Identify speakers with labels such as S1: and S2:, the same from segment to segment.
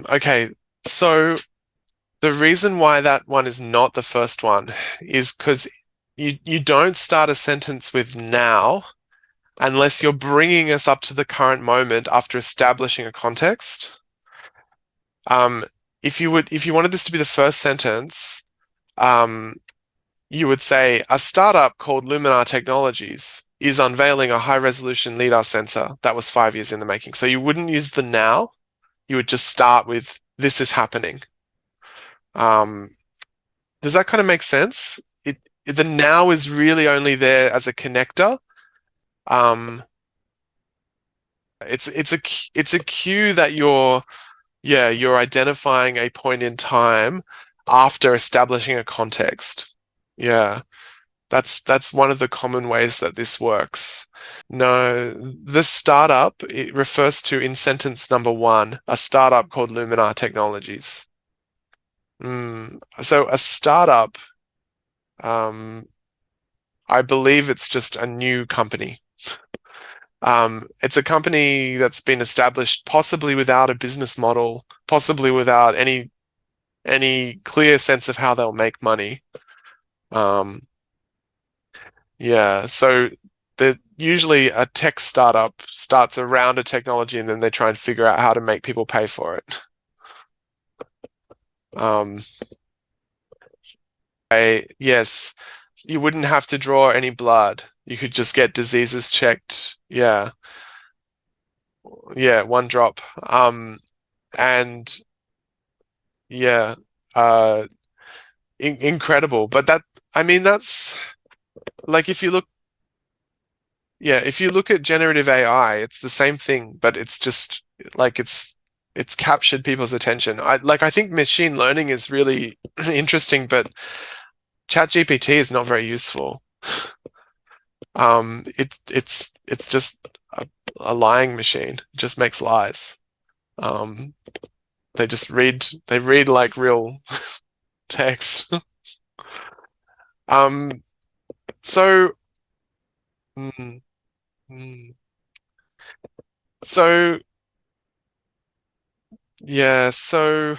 S1: Okay, so the reason why that one is not the first one is because you don't start a sentence with now unless you're bringing us up to the current moment after establishing a context. Um, if you wanted this to be the first sentence, um, you would say a startup called Luminar Technologies is unveiling a high-resolution LiDAR sensor that was 5 years in the making. So you wouldn't use the now. You would just start with this is happening. Um, does that kind of make sense? The now is really only there as a connector. Um, it's a cue that you're identifying a point in time after establishing a context. Yeah, that's one of the common ways that this works. No, the startup, it refers to in sentence number one, a startup called Luminar Technologies. So a startup, um, I believe it's just a new company. It's a company that's been established possibly without a business model, possibly without any clear sense of how they'll make money. Um, yeah, so usually a tech startup starts around a technology and then they try and figure out how to make people pay for it. Um, yes, you wouldn't have to draw any blood. You could just get diseases checked. Yeah, yeah, one drop. And yeah, uh, incredible. But I mean, that's like if you look at generative AI, it's the same thing, but it's just like it's captured people's attention. I think machine learning is really interesting, but ChatGPT is not very useful. It's just a lying machine. It just makes lies. Um, they read like real text. Um, so mm, mm. So yeah, so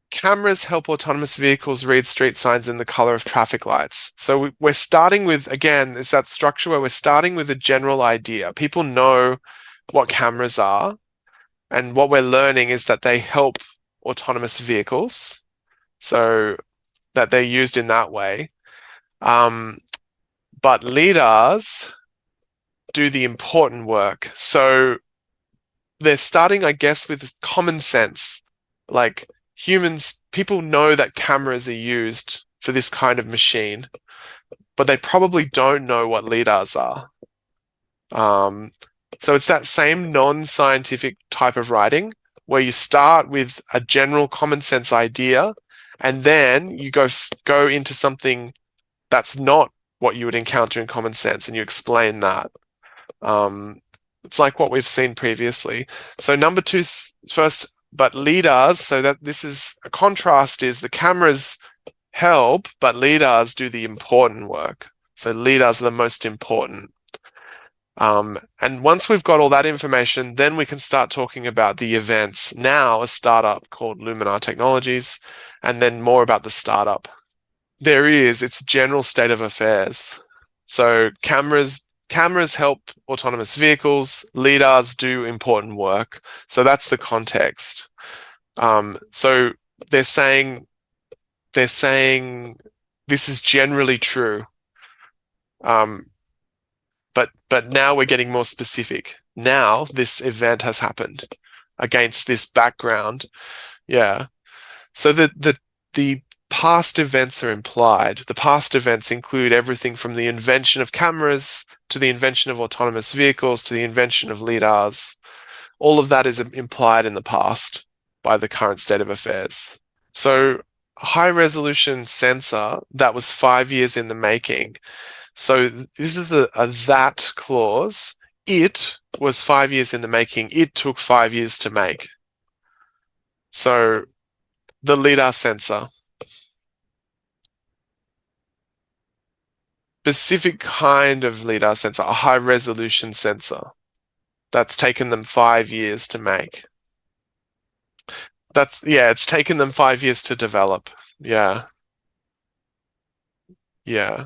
S1: cameras help autonomous vehicles read street signs in the color of traffic lights. So we're starting with, again, it's that structure where we're starting with a general idea. People know what cameras are, and what we're learning is that they help autonomous vehicles, so that they're used in that way. Um, but LiDARs do the important work. So they're starting, I guess, with common sense. Like people know that cameras are used for this kind of machine, but they probably don't know what LiDARs are. Um, so it's that same non-scientific type of writing where you start with a general common sense idea, and then you go into something that's not what you would encounter in common sense, and you explain that. Um, it's like what we've seen previously. So number two first, but LiDARs, so that this is a contrast is the cameras help, but LiDARs do the important work. So LiDARs are the most important. And once we've got all that information, then we can start talking about the events. Now, a startup called Luminar Technologies, and then more about the startup. There is, it's general state of affairs. So cameras help autonomous vehicles, LiDARs do important work. So that's the context. So they're saying they're saying this is generally true. Um, but now we're getting more specific. Now this event has happened against this background. Yeah. So the past events are implied. The past events include everything from the invention of cameras to the invention of autonomous vehicles to the invention of LiDARs. All of that is implied in the past by the current state of affairs. So high resolution sensor that was 5 years in the making. So this is a that clause. It was 5 years in the making. It took 5 years to make. So the LiDAR sensor, specific kind of LiDAR sensor, a high resolution sensor. That's taken them 5 years to make. Yeah, it's taken them 5 years to develop. Yeah, yeah.